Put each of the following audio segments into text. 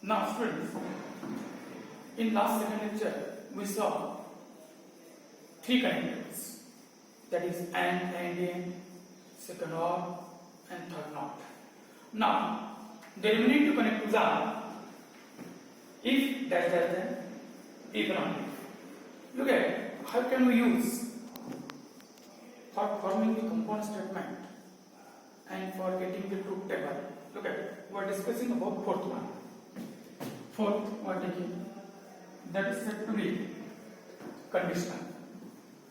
Now students, in last second lecture we saw three connectors, that is and, second or, and third not. Now the remaining two connectors are if dash dash then, if not if. Look at how can we use for forming the compound statement and for getting the truth table. Look at, we are discussing about fourth one. Fourth, we are taking that is said to be conditional.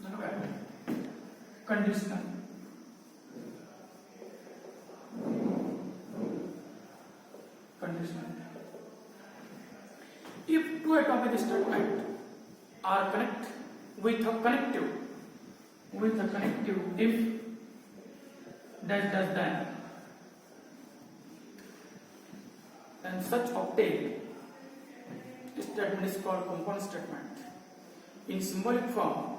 Look at conditional. Conditional. If two atomic statements are connect with a connective if dash dash then such obtained statement is called compound statement. In symbolic form,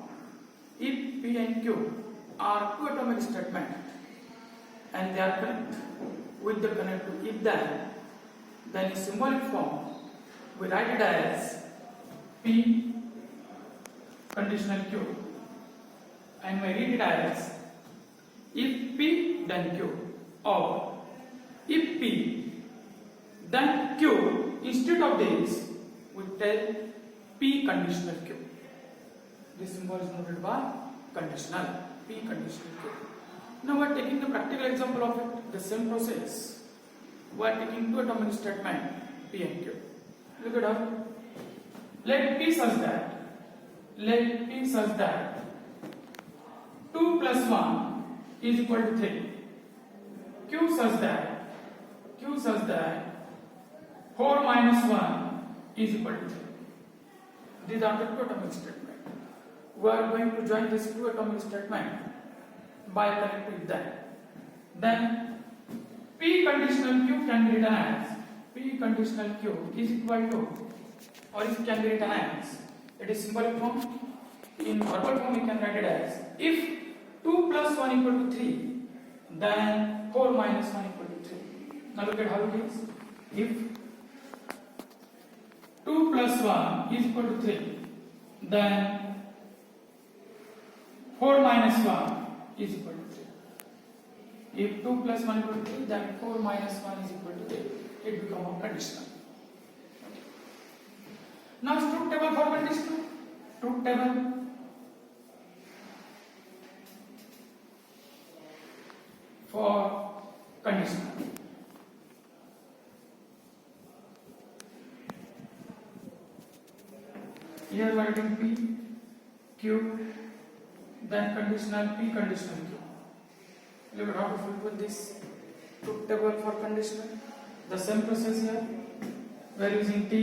if P and Q are two atomic statements and they are connected with the connective if then in symbolic form we write it as P conditional Q and we read it as if P then Q, or if P then Q. Instead of this we tell P conditional Q. This symbol is noted by conditional, P conditional Q. Now we are taking the practical example of it, the same process. We are taking two atomic statement P and Q. Look at how. Let P such that 2 plus 1 is equal to 3. Q such that 4 minus 1 is equal to 3. These are the two atomic statements. We are going to join this two atomic statement by connecting that. Then P conditional Q can be written as P conditional Q is equal to, or it can be written as, it is symbolic form. In verbal form we can write it as if 2 plus 1 equal to 3, then 4 minus 1 equal to 3. Now look at how it is. If 2 plus 1 is equal to 3, then 4 minus 1 is equal to 3. If 2 plus 1 equal to 3, then 4 minus 1 is equal to 3. It becomes a conditional. Now truth table for conditional. Truth table. For conditional. Here we are writing P, Q, then conditional P, conditional Q. Look at how to fulfill this truth table for conditional. The same process here. We are using T,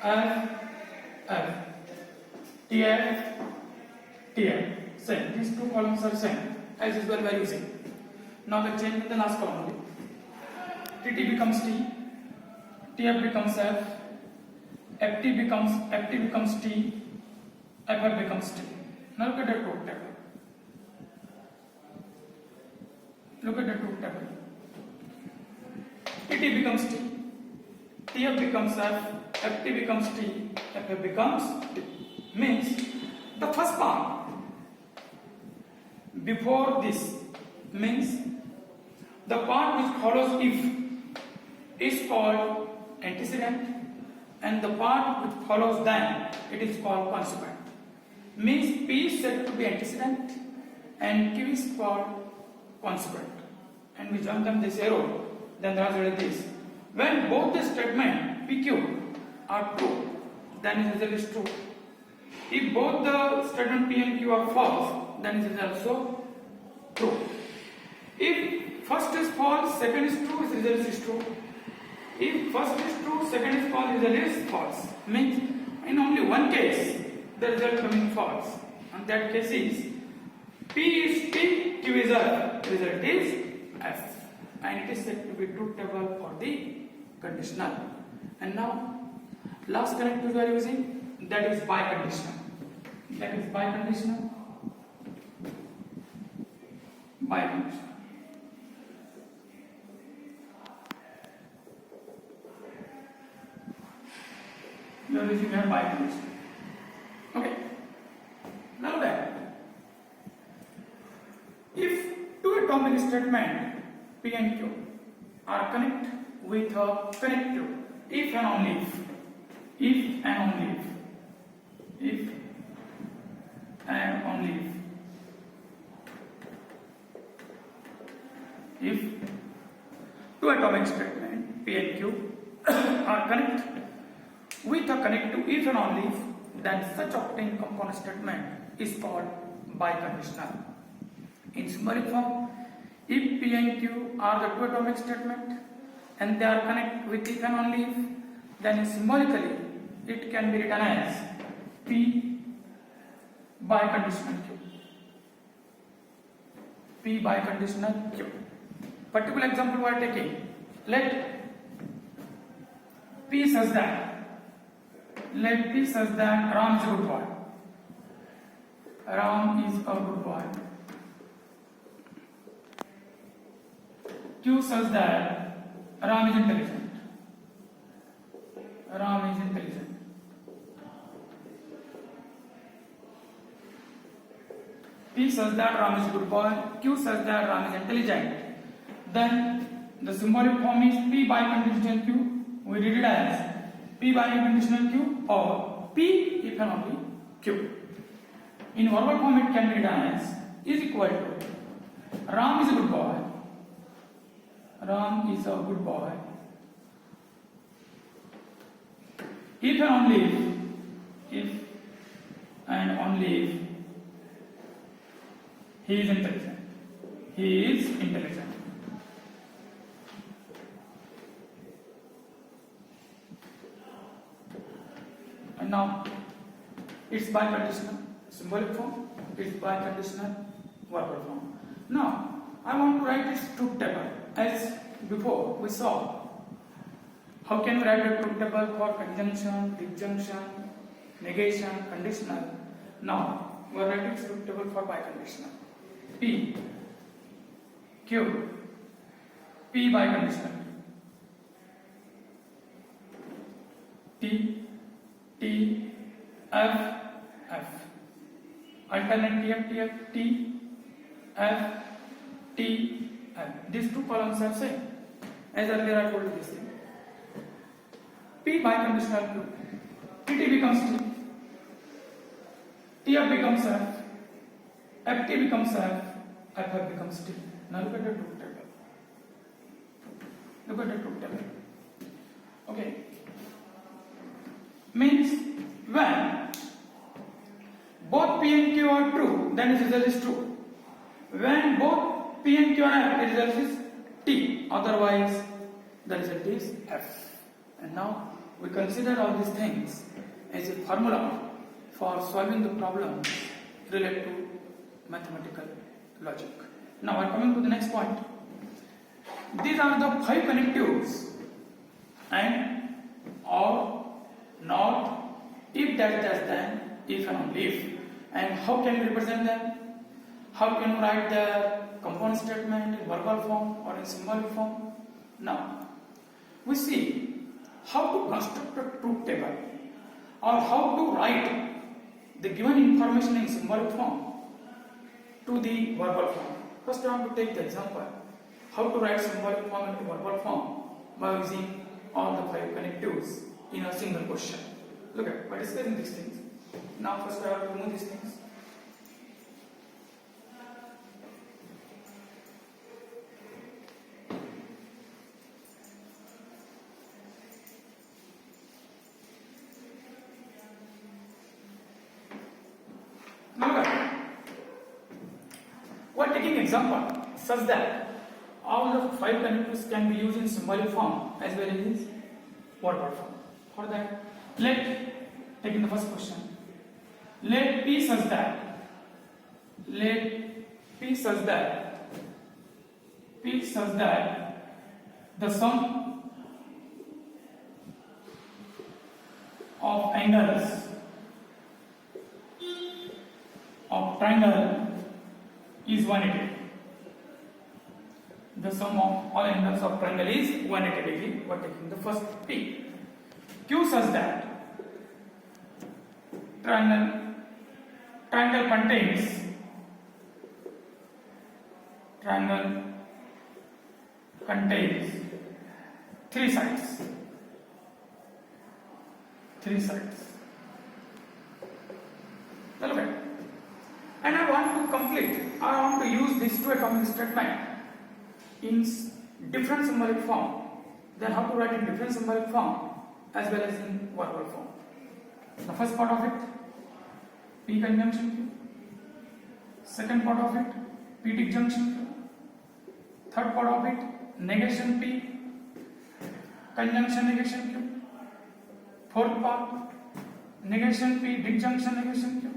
F, TF, TF. Same. These two columns are same. As usual we are using. Now we change in the last column only. TT becomes T, TF becomes F, FT becomes T, FF becomes T. Now look at the truth table. Look at the truth table. TT becomes T, TF becomes F, FT becomes T, FF becomes T. Means the first part before this means the part which follows if is called antecedent, and the part which follows then it is called consequent. Means P is said to be antecedent and Q is called consequent, and we join them this arrow. Then the answer is this: when both the statement PQ are true, then his result is true. If both the statement P and Q are false, then it is also true. If first is false, second is true, its result is true. If first is true, second is false, result is false. Means in only one case the result coming false, and that case is P is P, Q is F, result is F, and it is said to be truth table for the conditional. And now last connector we are using, that is biconditional. That is biconditional. Biconditional. atomic statement P and Q are connect with a connective if and only if and only if and only if two atomic statement P and Q are connect with a connective if and only if, then such obtained component statement is called biconditional. In symbolic form, if P and Q are the two atomic statement and they are connected with if and only if, then symbolically it can be written as P biconditional Q. P biconditional Q. Particular example we are taking. Let P such that Ram is a good boy. Ram is a good boy. Q such that Ram is intelligent. Ram is intelligent. P such that Ram is a good boy. Q such that Ram is intelligent. Then the symbolic form is P biconditional Q. We read it as P biconditional Q or P if and only Q. In verbal form it can be written as is equal to Ram is a good boy. Ram is a good boy. If and only if and only if he is intelligent. He is intelligent. And now it's biconditional symbolic form, it's biconditional verbal form. Now I want to write its truth table. As before we saw, how can we write a truth table for conjunction, disjunction, negation, conditional. Now we are writing truth table for biconditional. P Q P biconditional T T F F alternate TF T F T F. These two columns are same. As earlier I told you this thing. P biconditional Q. TT becomes T. TF becomes F. FT becomes F. FF becomes T. Now look at the truth table. Look at the truth table. Okay. Means when both P and Q are true, then the result is true. When both P and Q are F, the result is T. Otherwise, the result is F. And now we consider all these things as a formula for solving the problems related to mathematical logic. Now we are coming to the next point. These are the 5 connectives and or not, if that then, if and only if. And how can we represent them? How can we write the component statement in verbal form or in symbolic form? Now we see how to construct a truth table or how to write the given information in symbolic form to the verbal form. First I want to take the example how to write symbolic form into verbal form by using all the 5 connectives in a single question. Look at, we're discussing these things. Now first I have to remove these things. Now look at, we're taking example such that all the 5 connectives can be used in symbolic form as well as in verbal form. For that, taking the first question, let P such that the sum of angles of triangle is 180. The sum of all angles of triangle is 180 degree. We are taking the first P. Q such that triangle contains triangle contains three sides. Three sides. Now look at it. And I want to use this two atomic statement in different symbolic form. Then how to write in different symbolic form as well as in verbal form. The first part of it, P conjunction Q. Second part of it, P disjunction Q. Third part of it, negation P, conjunction negation Q. Fourth part, negation P, disjunction negation Q.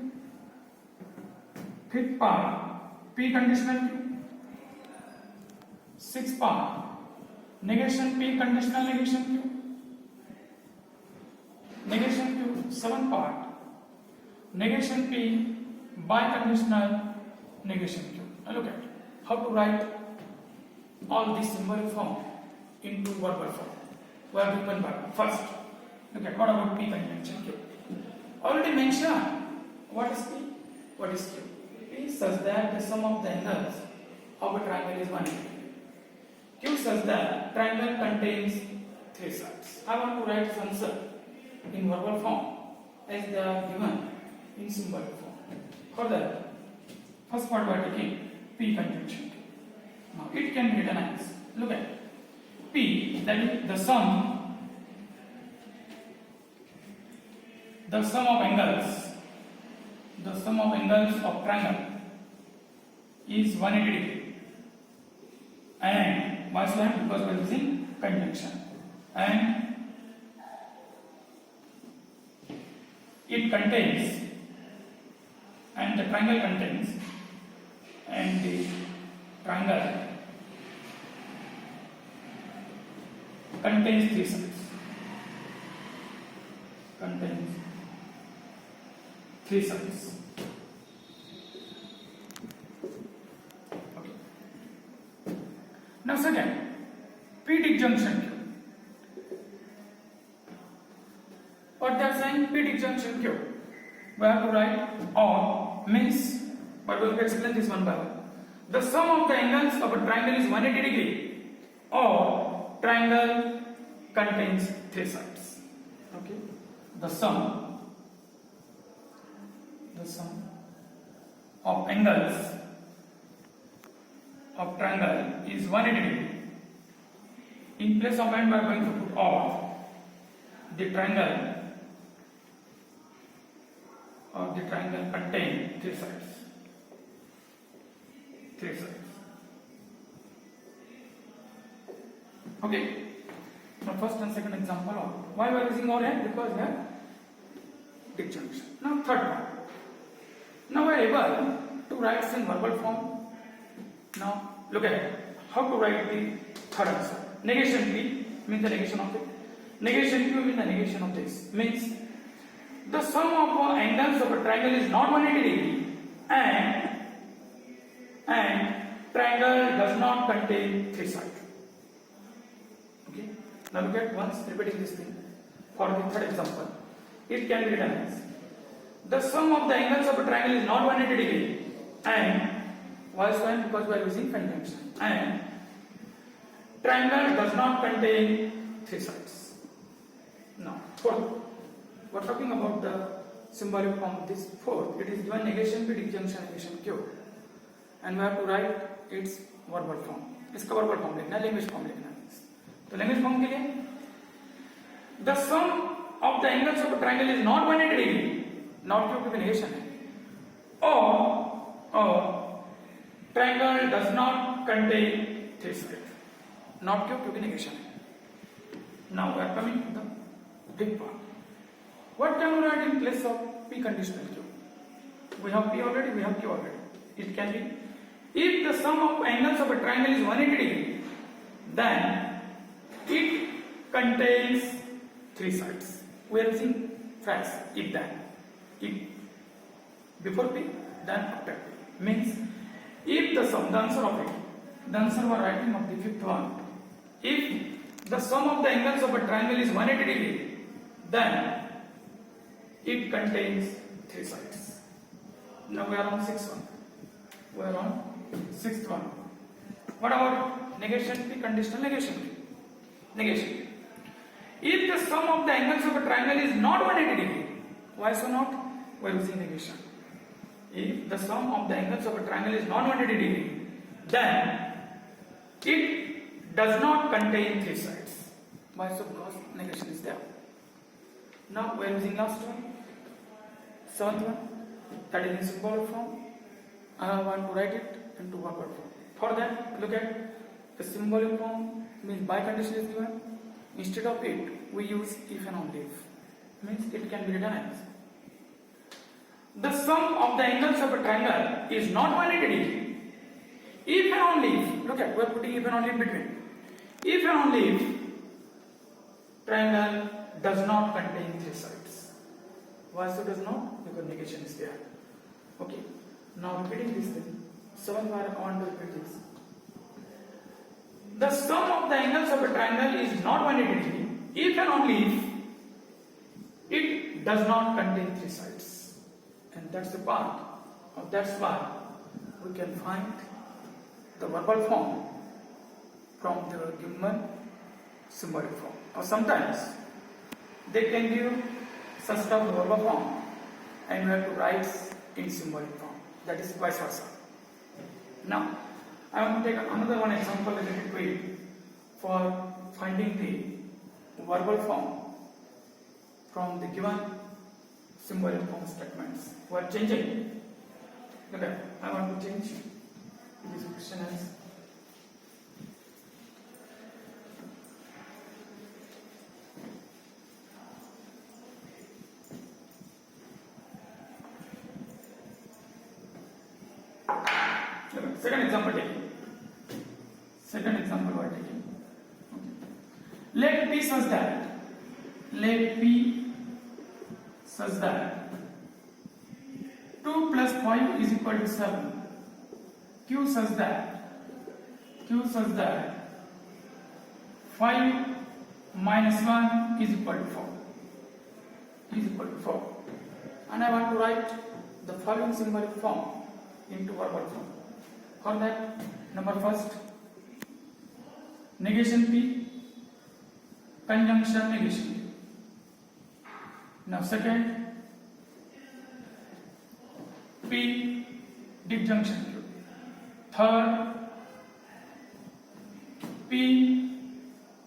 Fifth part, P conditional Q. Sixth part, negation P, conditional negation Q. Negation Q. Seventh part, negation P, biconditional negation Q. Now look at how to write all these symbolic form into verbal form. Where we can write first. Look at what about P conjunction Q. Already mentioned what is P, what is Q. P such that the sum of the angles of a triangle is 180. Q such that triangle contains three sides. I want to write this answer in verbal form as they are given in symbolic form. For that, first part we are taking P conjunction. Now it can be written as, look at P, that is the sum of angles of triangle is 180 degree. And why so? Because we are using conjunction. And it contains, and the triangle contains, and the triangle contains three sides. Contains three sides. Okay. Now second, P disjunction Q. What they are saying? P disjunction Q. We have to write or means, but we will explain this one by one. The sum of the angles of a triangle is 180 degree, or triangle contains three sides. Okay. The sum of angles of triangle is 180 degree. In place of and we are going to put or the triangle contain three sides. Three sides. Okay. Now first and second example of why we are using or and, because we have disjunction. Now third one. Now we are able to write in verbal form. Now look at it. How to write the third answer. Negation P means the negation of it. Negation Q means the negation of this. Means the sum of angles of a triangle is not 180 degree, and triangle does not contain three sides. Okay. Now look at once repeating this thing. For the third example, it can be written as the sum of the angles of a triangle is not 180 degree, and why so? Because we are using conjunction, and triangle does not contain three sides. Now fourth, we are talking about the symbolic form of this fourth. It is given negation P, disjunction negation Q, and we have to write its verbal form. इसका verbal form लिखना है, language form लिखना है. तो language form के लिए the sum of the angles of a triangle is not 180 degree, not Q की negation है, or triangle does not contain three sides, not Q की negation है. Now we are coming to the big part. What can we write in place of P conditional Q? We have P already, we have Q already. It can be, if the sum of angles of a triangle is 180 degree, then it contains three sides. We are using phrase if then. If before P, then after P. Means if the sum, the answer of it, the answer we are writing of the fifth one. If the sum of the angles of a triangle is 180 degree, then it contains three sides. Now we are on sixth one. We are on sixth one. What about negation P, conditional negation P? Negation. If the sum of the angles of a triangle is not 180 degree, why so not? We are using negation. If the sum of the angles of a triangle is not 180 degree, then it does not contain three sides. Why so? Because negation is there. Now we are using last one, seventh one, that is in symbolic form. I want to write it into verbal form. For that, look at the symbolic form, means by condition is given. Instead of it, we use if and only if. Means it can be written as the sum of the angles of a triangle is not 180 degree. If and only if, look at, we are putting if and only in between. If and only if triangle does not contain three sides. Why so does not? Because negation is there. Okay. Now repeating this thing. 7 bar I want to repeat this. The sum of the angles of a triangle is not 180 degree if and only if it does not contain three sides. And that's the part of that's why we can find the verbal form from the given symbolic form. Or sometimes they can give such type of verbal form and we have to write in symbolic form. That is vice versa. Now, I want to take another one example related to it for finding the verbal form from the given symbolic form statements. We are changing. Okay, I want to change this question as second example taking. Second example we are taking. Okay. Let P such that. Let P such that 2 plus 5 is equal to 7. Q such that 5 minus 1 is equal to 4. Is equal to 4. And I want to write the following symbolic form into verbal form. For that, number first, negation P, conjunction negation P. Now second, P, disjunction Q. Third, P,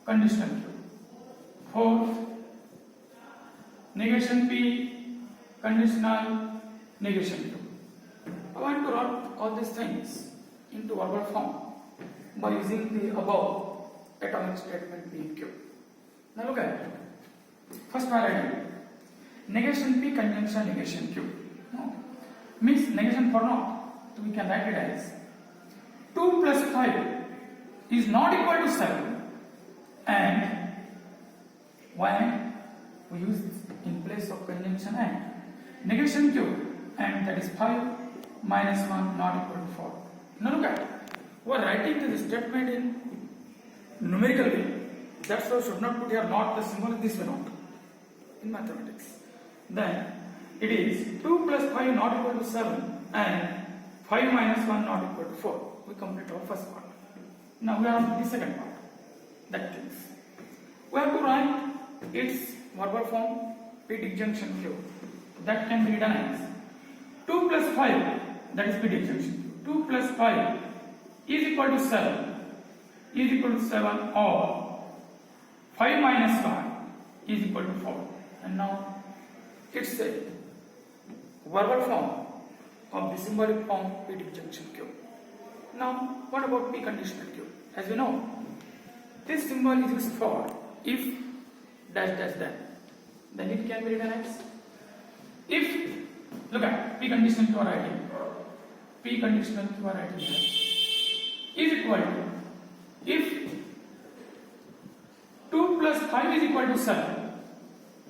conditional Q. Fourth, negation P, conditional negation Q. I want to write all these things into verbal form by using the above atomic statement P and Q. Now look at it. First variety. Negation P, conjunction negation Q. No. Means negation for not. So we can write it as 2 plus 5 is not equal to 7 and when we use in place of conjunction and negation Q and that is 5 minus 1 not equal to 4. Now look at it. We are writing this statement in numerical way. That's why we should not put here not the symbol this way not in mathematics. Then it is 2 plus 5 not equal to 7 and 5 minus 1 not equal to 4. We complete our first part. Now we are on the second part. That is, we have to write its verbal form P disjunction Q. That can be written as 2 plus 5, that is P disjunction Q. 2 plus 5 is equal to 7 or 5 minus 1 is equal to 4. And now it's a verbal form of the symbolic form P disjunction Q. Now what about P conditional Q? As we know, this symbol is used for if dash dash dash. Then it can be written as if, look at P conditional Q are writing. P conditional Q are writing here is equal to if 2 plus 5 is equal to 7.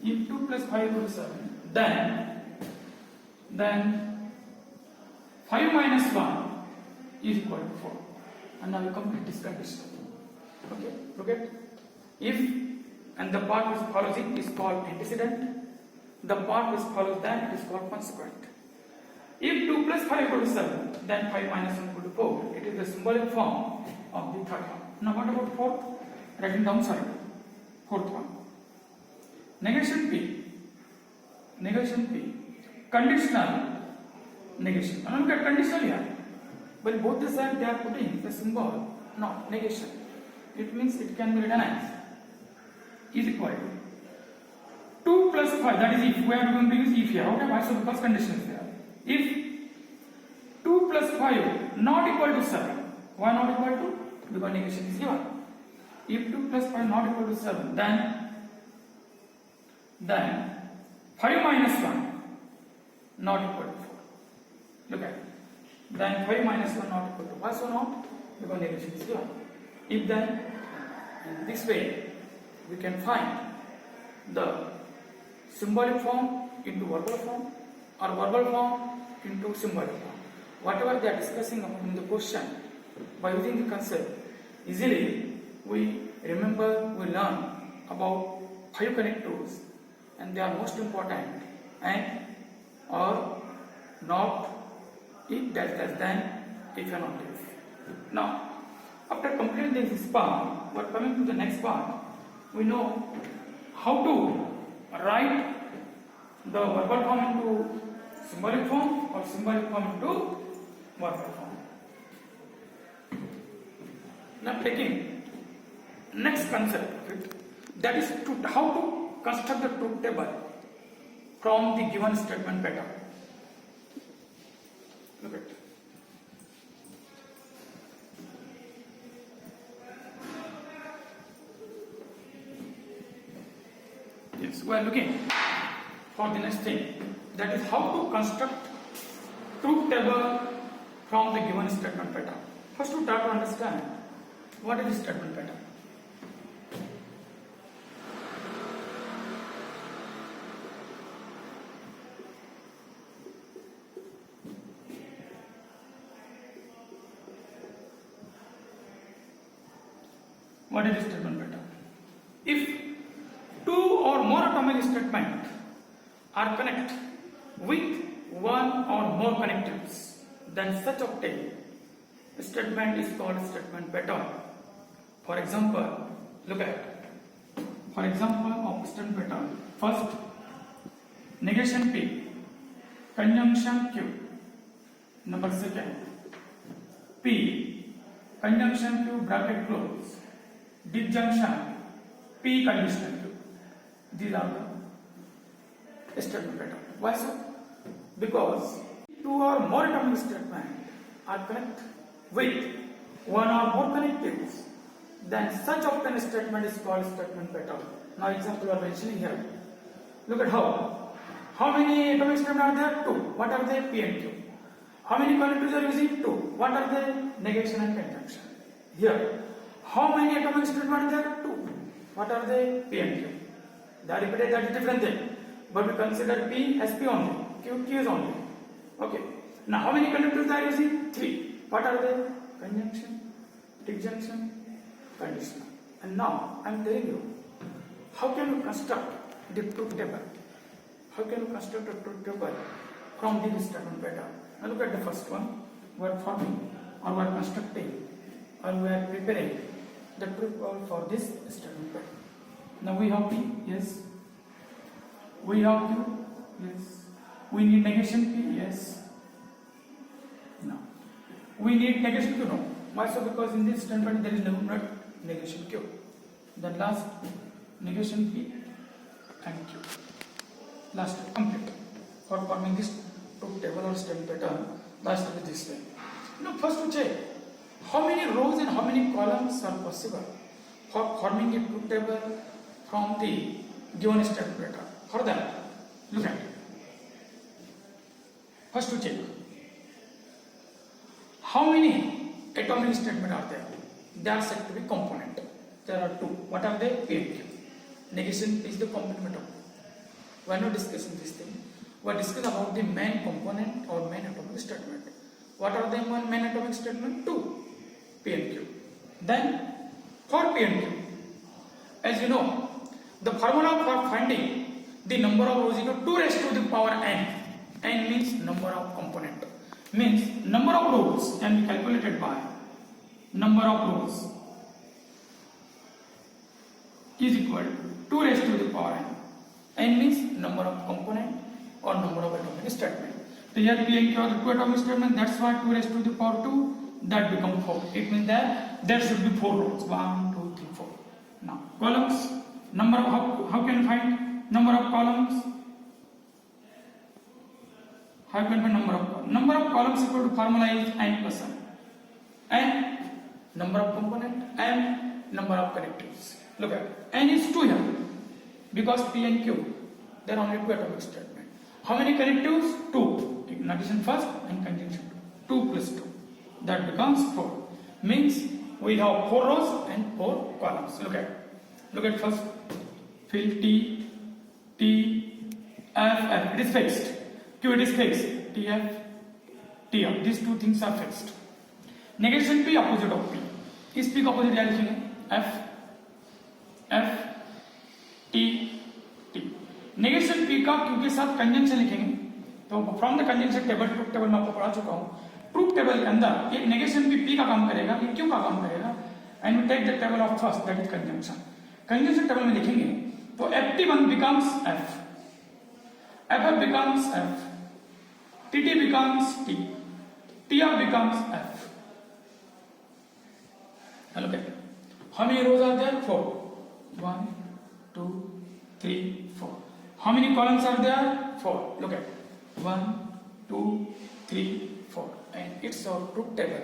If 2 plus 5 is equal to 7, then 5 minus 1 is equal to 4. And now we complete this condition. Okay, look at if and the part which follows it is called antecedent. The part which follows that is called consequent. If 2 plus 5 equal to 7, then 5 minus 1 equal to 4. It is the symbolic form of the third one. Now what about fourth? Writing down, sorry. Fourth one. Negation P. Negation P. Conditional negation. Now look at conditional here. When both the sides they are putting the symbol, no, negation. It means it can be written as is equal to 2 plus 5, that is if we are going to use if here. Okay, why? So because condition is there. If 2 plus 5 not equal to 7, why not equal to? Because negation is given. If 2 plus 5 not equal to 7, then 5 minus 1 not equal to 4. Look at it. Then 5 minus 1 not equal to. Why so not? Because negation is given. If then, in this way, we can find the symbolic form into verbal form or verbal form into symbolic form. Whatever they are discussing in the question, by using the concept, easily we remember, we learn about 5 connectors, and they are most important and or not if that then if and not if. Now, after completing this part, we are coming to the next part. We know how to write the verbal form into symbolic form or symbolic form into verbal form. Now taking next concept of it, that is how to construct the truth table from the given statement pattern. Look at it. Yes, we are looking for the next thing, that is how to construct truth table from the given statement pattern. First we try to understand what is the statement pattern. What is the statement pattern? If two or more atomic statements are connected with one or more connectives, then such obtained statement is called statement pattern. For example, look at, for example of statement pattern. First, negation P, conjunction Q. Number second, P, conjunction Q bracket close, disjunction P conditional Q. These are the statement pattern. Why so? Because two or more atomic statements are connected with one or more connectives, then such obtained statement is called statement pattern. Now example are mentioning here. Look at how many atomic statements are there? 2. What are they? P and Q. How many connectives are using? 2. What are they? Negation and conjunction. Here, how many atomic statements are there? 2. What are they? P and Q. They are repeated, that is different thing. But we consider P as P only, Q is only. Okay. Now how many connectives they are using? 3. What are they? Conjunction, disjunction, conditional. And now I am telling you, how can you construct the truth table? How can you construct a truth table from this statement pattern? Now look at the first one. We are forming or we are constructing or we are preparing the truth table for this statement pattern. Now we have P, yes. We have Q, yes. We need negation P, yes. No. We need negation Q, no. Why so? Because in this statement there is no negation Q. Then last, negation P and Q. Last step complete. For forming this truth table or statement pattern, last step is this way. Now first to check how many rows and how many columns are possible for forming a truth table from the given statement pattern. For that, look at it. First to check how many atomic statements are there. They are said to be component. There are 2. What are they? P and Q. Negation is the complement of. We are not discussing this thing. We are discussing about the main component or main atomic statement. What are the main atomic statement? 2. P and Q. Then for P and Q, as you know, the formula for finding the number of rows is 2 raised to the power n. N means number of component. Means number of rows can be calculated by number of rows is equal to 2 raised to the power n. N means number of component or number of atomic statement. So here P and Q are the two atomic statement. That's why 2 raised to the power 2, that become 4. It means that there should be 4 rows. 1, 2, 3, 4. Now columns, number of how can you find number of columns? How can you find number of columns? Number of columns equal to formula is n plus n. N number of component, m number of connectives. Look at n is 2 here because P and Q there are only 2 atomic statement. How many connectives? 2. In addition first and conjunction 2. 2 plus 2. That becomes 4. Means we have 4 rows and 4 columns. Look at first. Fill T, T, F, F. It is fixed. Q it is fixed. T, F, T, F. These two things are fixed. Negation P opposite of P. इस P का opposite क्या लिखेंगे? F, F, T, T. Negation P का Q के साथ conjunction लिखेंगे. तो from the conjunction table truth table में आपको पढ़ा चुका हूँ. ट्रूथ टेबल के अंदर एक नेगेशन P का काम करेगा, ये Q का काम करेगा. And we take the table of first that is conjunction. Conjunction table में लिखेंगे तो FT1 becomes F, FF becomes F, TT becomes T, TF becomes F. Look at how many rows are there? 4. 1, 2, 3, 4. How many columns are there? 4. Look at 1, 2, 3, 4. And it's our truth table.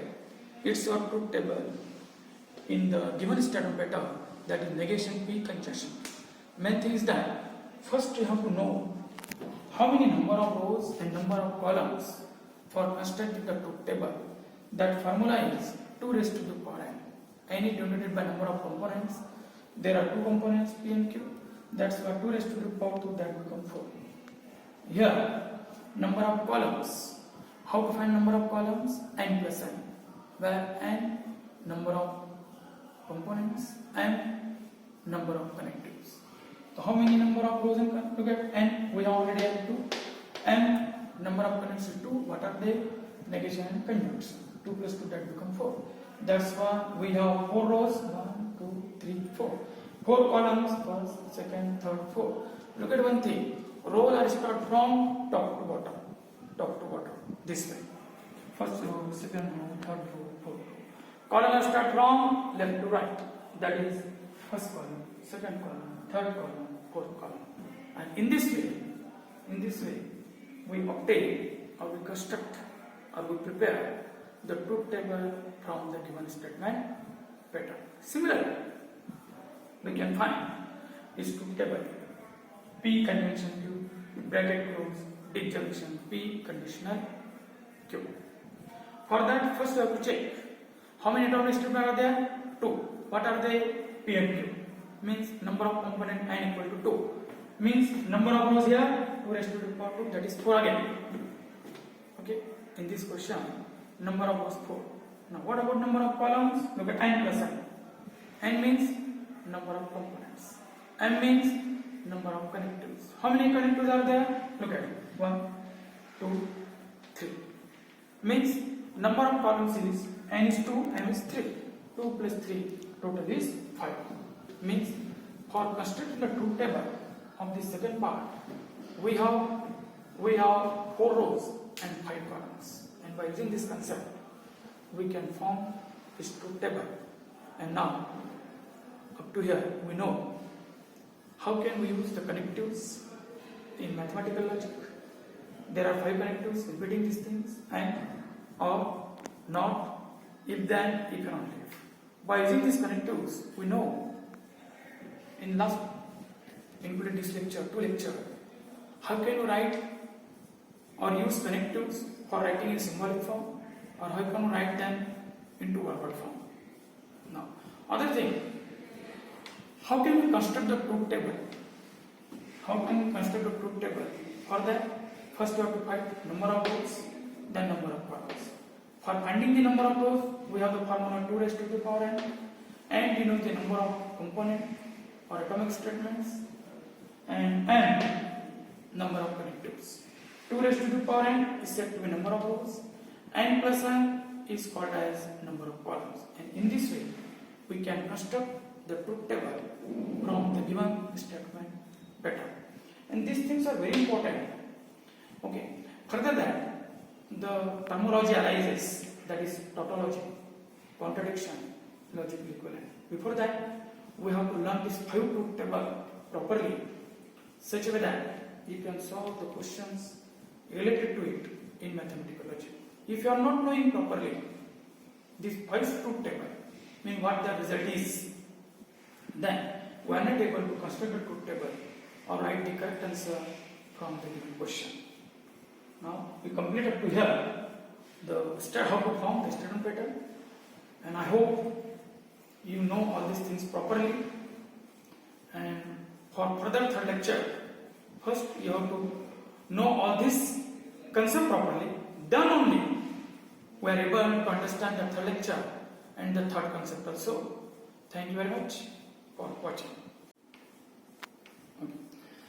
It's our truth table in the given state of matter, that is negation P conjunction. Main thing is that first you have to know how many number of rows and number of columns for constructing the truth table. That formula is 2 raised to the power n. N is denoted by number of components. There are 2 components P and Q. That's why 2 raised to the power 2, that become 4. Here number of columns. How to find number of columns? N plus n, where n number of components and number of connectives. So how many number of rows and look at n, we already have 2. M number of connections is 2. What are they? Negation and conjunction. 2 plus 2, that become 4. That's why we have 4 rows. 1, 2, 3, 4. 4 columns. First, second, third, fourth. Look at one thing. Rows are start from top to bottom. Top to bottom. This way. First row, second row, third row, fourth row. Column are start from left to right. That is first column, second column, third column, fourth column. And in this way, we obtain or we construct or we prepare the truth table from the given statement pattern. Similarly, we can find this truth table. P conjunction Q, bracket close, disjunction P conditional Q. For that, first we have to check how many atomic statements are there? 2. What are they? P and Q. Means number of component n equal to 2. Means number of rows here 2 raised to the power 2, that is 4 again. Okay. In this question, number of rows 4. Now what about number of columns? Look at n plus n. N means number of components. M means number of connectives. How many connectives are there? Look at it. 1, 2, 3. Means number of columns is n is 2, m is 3. 2 plus 3, total is 5. Means for constructing the truth table of the second part, we have 4 rows and 5 columns. And by using this concept, we can form this truth table. And now, up to here, we know how can we use the connectives in mathematical logic. There are 5 connectives repeating these things, and or not, if then, if and only if. By using these connectives, we know in last including this lecture, 2 lecture, how can you write or use connectives for writing in symbolic form, or how can you write them into verbal form. Now, other thing, how can we construct the truth table? How can we construct the truth table? For that, first we have to find number of rows, then number of columns. For finding the number of rows, we have the formula 2 raised to the power n, and we know the number of component or atomic statements, and number of connectives. 2 raised to the power n is said to be number of rows, n plus n is called as number of columns, and in this way we can construct the truth table from the given statement better. And these things are very important. Okay. Further that, the terminology arises, that is tautology, contradiction, logical equivalent. Before that, we have to learn this 5 truth table properly, such a way that you can solve the questions related to it in mathematical logic. If you are not knowing properly this 5 truth table, mean what the result is, then we are not able to construct a truth table or write the correct answer from the given question. Now we completed to here how to form the statement pattern, and I hope you know all these things properly. And for further third lecture, first you have to know all this concept properly. Then only we are able to understand the third lecture and the third concept also. Thank you very much for watching. Okay.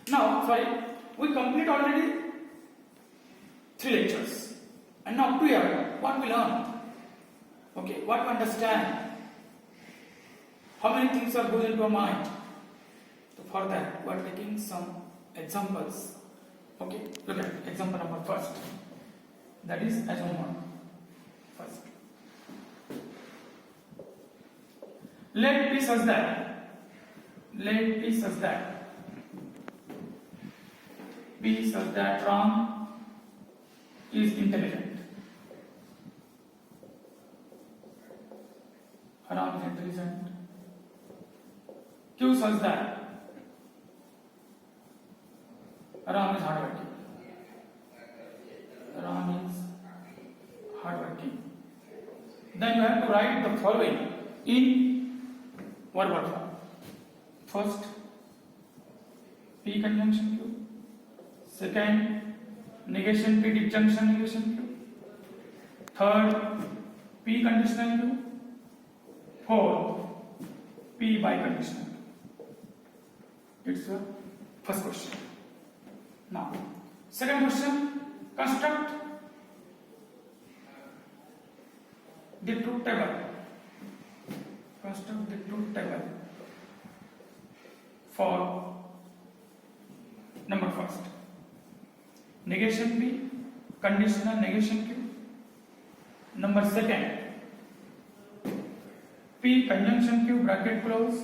Now, we complete already 3 lectures, and now to here, what we learn? Okay, what we understand? How many things are going into our mind? So for that, we are taking some examples. Okay, look at example number first. That is as homework. First, let P such that. Let P such that. P such that Ram is intelligent. Ram is intelligent. Q such that Ram is hardworking. Ram is hardworking. Then you have to write the following in verbal form. First, P conjunction Q. Second, negation P disjunction negation Q. Third, P conditional Q. Fourth, P biconditional Q. It's the first question. Now, second question, construct the truth table. Construct the truth table for number first. Negation P, conditional negation Q. Number second, P conjunction Q bracket close,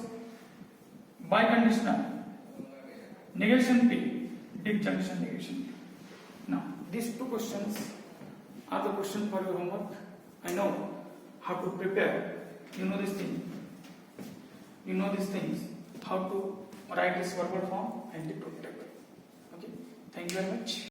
biconditional negation P, disjunction negation Q. Now, these 2 questions are the questions for your homework. I know how to prepare. You know this thing. You know these things. How to write this verbal form and the truth table. Okay. Thank you very much.